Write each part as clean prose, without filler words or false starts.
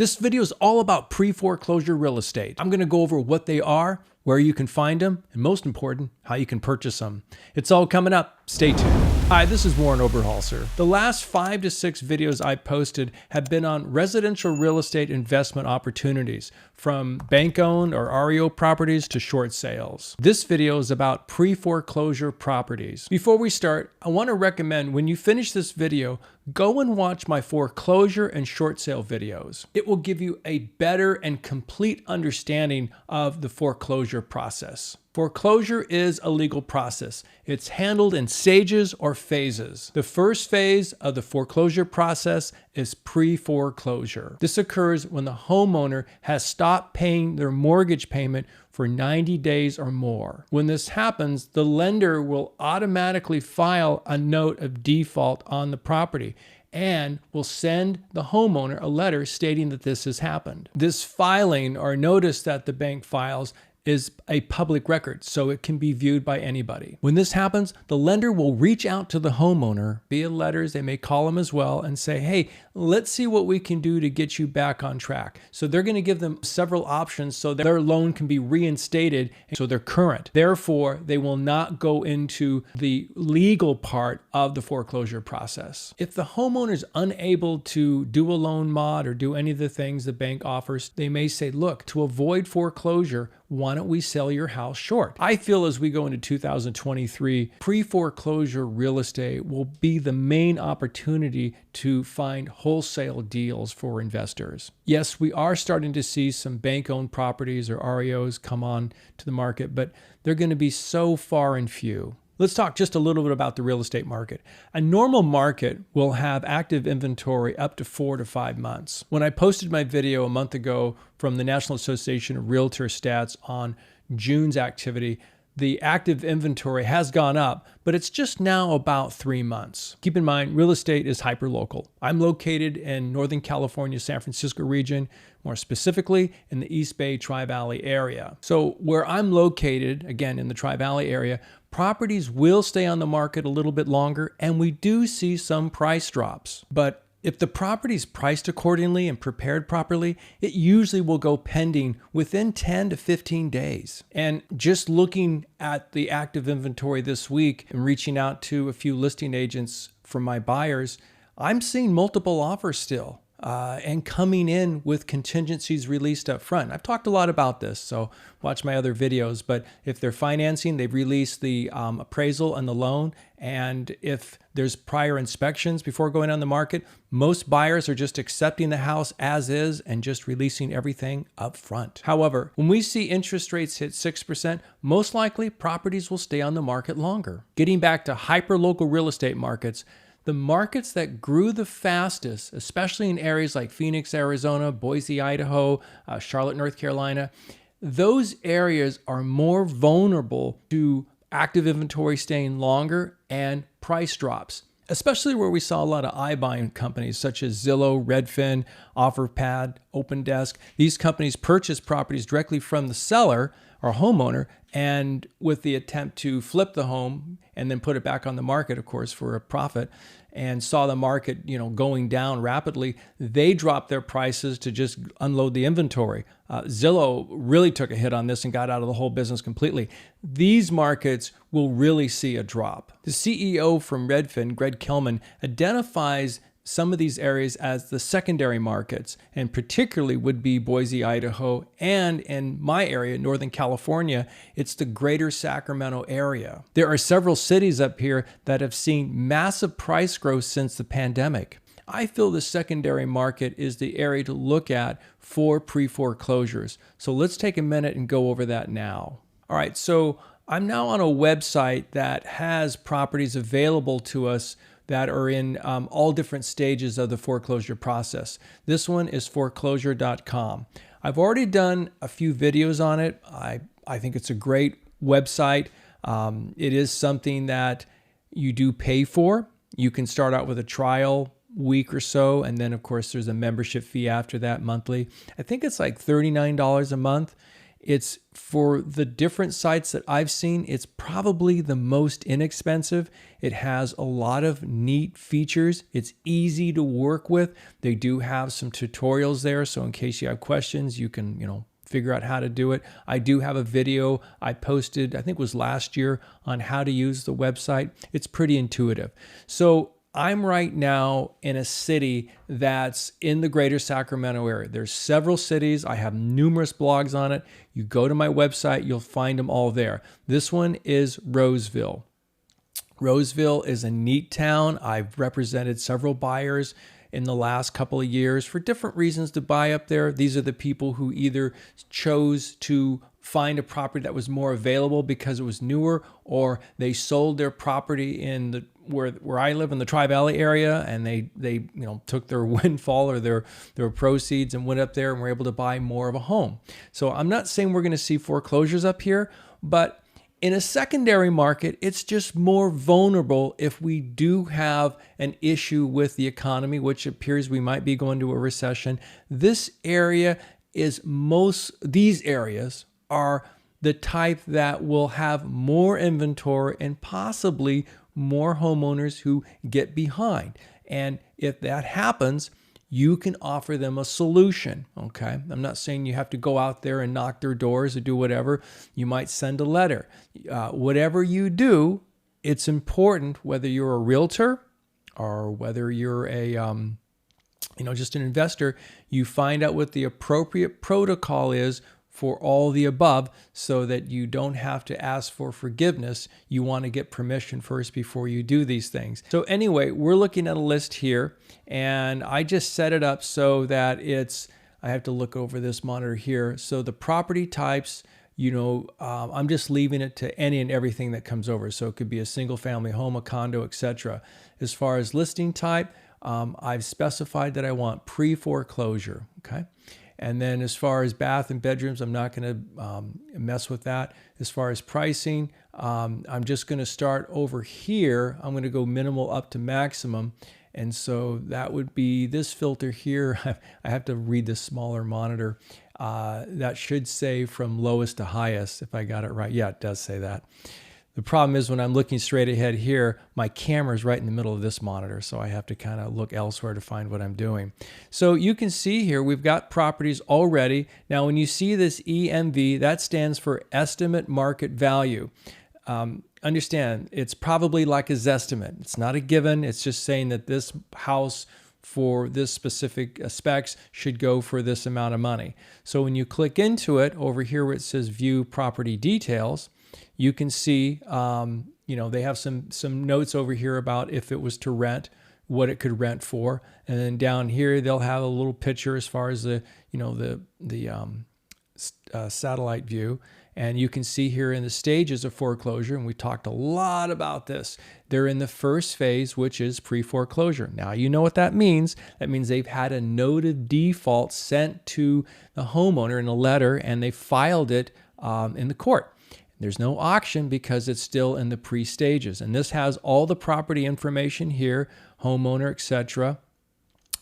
This video is all about pre-foreclosure real estate. I'm going to go over what they are, where you can find them, and most important, how you can purchase them. It's all coming up. Stay tuned. Hi, this is Warren Oberholser. The last 5 to 6 videos I posted have been on residential real estate investment opportunities, from bank-owned or REO properties to short sales. This video is about pre-foreclosure properties. Before we start, I want to recommend when you finish this video, go and watch my foreclosure and short sale videos. It will give you a better and complete understanding of the foreclosure process. Foreclosure is a legal process. It's handled in stages or phases. The first phase of the foreclosure process is pre-foreclosure. This occurs when the homeowner has stopped paying their mortgage payment for 90 days or more. When this happens, the lender will automatically file a note of default on the property and will send the homeowner a letter stating that this has happened. This filing or notice that the bank files is a public record, so it can be viewed by anybody. When this happens, the lender will reach out to the homeowner via letters, they may call them as well, and say, hey, let's see what we can do to get you back on track. So they're going to give them several options so that their loan can be reinstated so they're current. Therefore, they will not go into the legal part of the foreclosure process. If the homeowner is unable to do a loan mod or do any of the things the bank offers, they may say, look, to avoid foreclosure, why don't we sell your house short? I feel as we go into 2023, pre-foreclosure real estate will be the main opportunity to find wholesale deals for investors. Yes, we are starting to see some bank-owned properties or REOs come on to the market, but they're going to be so far and few. Let's talk just a little bit about the real estate market. A normal market will have active inventory up to 4 to 5 months. When I posted my video a month ago from the National Association of Realtor stats on June's activity, the active inventory has gone up, but it's just now about 3 months. Keep in mind, real estate is hyperlocal. I'm located in Northern California, San Francisco region, more specifically in the East Bay Tri-Valley area. So where I'm located, again, in the Tri-Valley area, properties will stay on the market a little bit longer, and we do see some price drops. But if the property is priced accordingly and prepared properly, it usually will go pending within 10 to 15 days. And just looking at the active inventory this week and reaching out to a few listing agents for my buyers, I'm seeing multiple offers still. And coming in with contingencies released up front. I've talked a lot about this, so watch my other videos. But if they're financing, they've released the appraisal and the loan. And if there's prior inspections before going on the market, most buyers are just accepting the house as is and just releasing everything up front. However, when we see interest rates hit 6%, most likely properties will stay on the market longer. Getting back to hyperlocal real estate markets, the markets that grew the fastest, especially in areas like Phoenix, Arizona, Boise, Idaho, Charlotte, North Carolina, those areas are more vulnerable to active inventory staying longer and price drops, especially where we saw a lot of iBuying companies such as Zillow, Redfin, OfferPad, OpenDesk. These companies purchase properties directly from the seller or homeowner, and with the attempt to flip the home and then put it back on the market, of course, for a profit, and saw the market, going down rapidly, they dropped their prices to just unload the inventory. Zillow really took a hit on this and got out of the whole business completely. These markets will really see a drop. The CEO from Redfin, Greg Kelman, identifies some of these areas as the secondary markets, and particularly would be Boise, Idaho, and in my area, Northern California, it's the greater Sacramento area. There are several cities up here that have seen massive price growth since the pandemic. I feel the secondary market is the area to look at for pre-foreclosures. So let's take a minute and go over that now. All right, so I'm now on a website that has properties available to us that are in all different stages of the foreclosure process. This one is foreclosure.com. I've already done a few videos on it. I think it's a great website. It is something that you do pay for. You can start out with a trial week or so, and then of course there's a membership fee after that monthly. I think it's like $39 a month. It's, for the different sites that I've seen, it's probably the most inexpensive. It has a lot of neat features. It's easy to work with. They do have some tutorials there, so in case you have questions, you can, figure out how to do it. I do have a video I posted, I think it was last year, on how to use the website. It's pretty intuitive. So I'm right now in a city that's in the greater Sacramento area. There's several cities. I have numerous blogs on it. You go to my website, you'll find them all there. This one is Roseville. Roseville is a neat town. I've represented several buyers in the last couple of years for different reasons to buy up there. These are the people who either chose to find a property that was more available because it was newer, or they sold their property in the where I live in the Tri-Valley area, and they took their windfall or their proceeds and went up there and were able to buy more of a home. So I'm not saying we're going to see foreclosures up here, but in a secondary market, it's just more vulnerable if we do have an issue with the economy, which appears we might be going to a recession. These areas are the type that will have more inventory and possibly more homeowners who get behind. And if that happens, you can offer them a solution, okay? I'm not saying you have to go out there and knock their doors or do whatever. You might send a letter. Whatever you do, it's important, whether you're a realtor or whether you're a just an investor, you find out what the appropriate protocol is for all the above, so that you don't have to ask for forgiveness. You want to get permission first before you do these things. So anyway, we're looking at a list here, and I just set it up so that I have to look over this monitor here. So the property types, I'm just leaving it to any and everything that comes over. So it could be a single family home, a condo, etc. As far as listing type, I've specified that I want pre-foreclosure, okay? And then as far as bath and bedrooms, I'm not going to mess with that. As far as pricing, I'm just going to start over here. I'm going to go minimal up to maximum. And so that would be this filter here. I have to read the smaller monitor. That should say from lowest to highest, if I got it right. Yeah, it does say that. The problem is when I'm looking straight ahead here, my camera is right in the middle of this monitor, so I have to kind of look elsewhere to find what I'm doing. So you can see here, we've got properties already. Now, when you see this EMV, that stands for Estimate Market Value. Understand, it's probably like a Zestimate. It's not a given. It's just saying that this house for this specific specs should go for this amount of money. So when you click into it, over here where it says View Property Details, you can see, they have some notes over here about if it was to rent, what it could rent for, and then down here they'll have a little picture as far as the satellite view, and you can see here in the stages of foreclosure, and we talked a lot about this. They're in the first phase, which is pre-foreclosure. Now you know what that means. That means they've had a note of default sent to the homeowner in a letter, and they filed it in the court. There's no auction because it's still in the pre-stages. And this has all the property information here, homeowner, etc.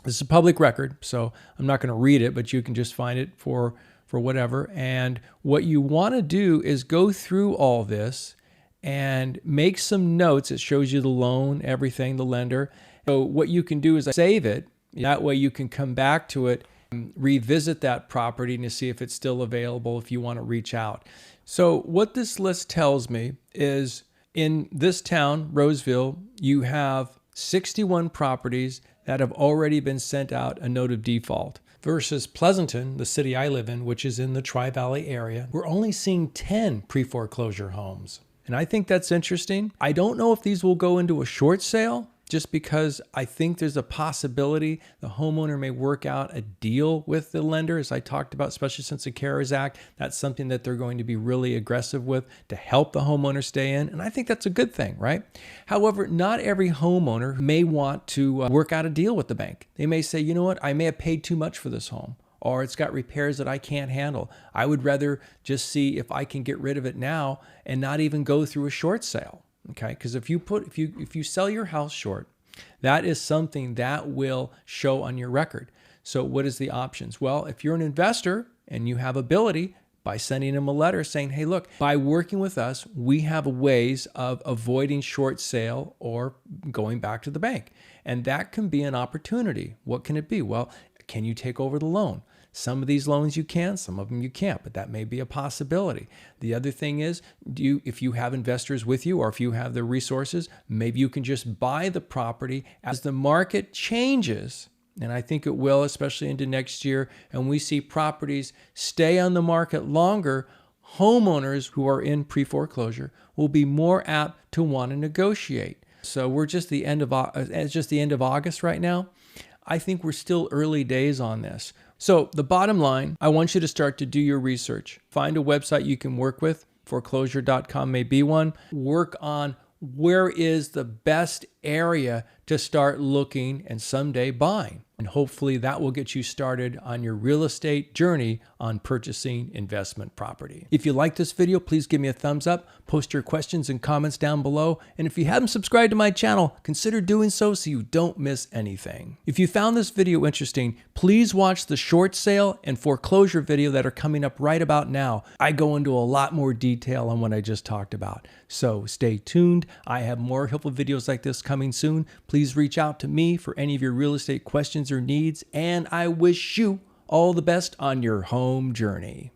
This is a public record, so I'm not going to read it, but you can just find it for whatever. And what you want to do is go through all this and make some notes. It shows you the loan, everything, the lender. So what you can do is save it. That way you can come back to it and revisit that property to see if it's still available if you want to reach out. So what this list tells me is in this town, Roseville, you have 61 properties that have already been sent out a note of default. Versus Pleasanton, the city I live in, which is in the Tri-Valley area, we're only seeing 10 pre-foreclosure homes. And I think that's interesting. I don't know if these will go into a short sale, just because I think there's a possibility the homeowner may work out a deal with the lender, as I talked about, especially since the CARES Act. That's something that they're going to be really aggressive with to help the homeowner stay in. And I think that's a good thing, right? However, not every homeowner may want to work out a deal with the bank. They may say, you know what, I may have paid too much for this home, or it's got repairs that I can't handle. I would rather just see if I can get rid of it now and not even go through a short sale. Okay, because if you sell your house short, that is something that will show on your record. So what is the options? Well, if you're an investor and you have ability, by sending them a letter saying, hey, look, by working with us, we have ways of avoiding short sale or going back to the bank. And that can be an opportunity. What can it be? Well, can you take over the loan? Some of these loans you can, some of them you can't, but that may be a possibility. The other thing is, if you have investors with you or if you have the resources, maybe you can just buy the property as the market changes. And I think it will, especially into next year. And we see properties stay on the market longer. Homeowners who are in pre-foreclosure will be more apt to want to negotiate. So we're just the end of August right now. I think we're still early days on this. So the bottom line, I want you to start to do your research. Find a website you can work with. Foreclosure.com may be one. Work on where is the best area to start looking and someday buying. And hopefully that will get you started on your real estate journey on purchasing investment property. If you like this video, please give me a thumbs up, post your questions and comments down below. And if you haven't subscribed to my channel, consider doing so you don't miss anything. If you found this video interesting, please watch the short sale and foreclosure video that are coming up right about now. I go into a lot more detail on what I just talked about. So stay tuned. I have more helpful videos like this coming soon. Please reach out to me for any of your real estate questions or needs, and I wish you all the best on your home journey.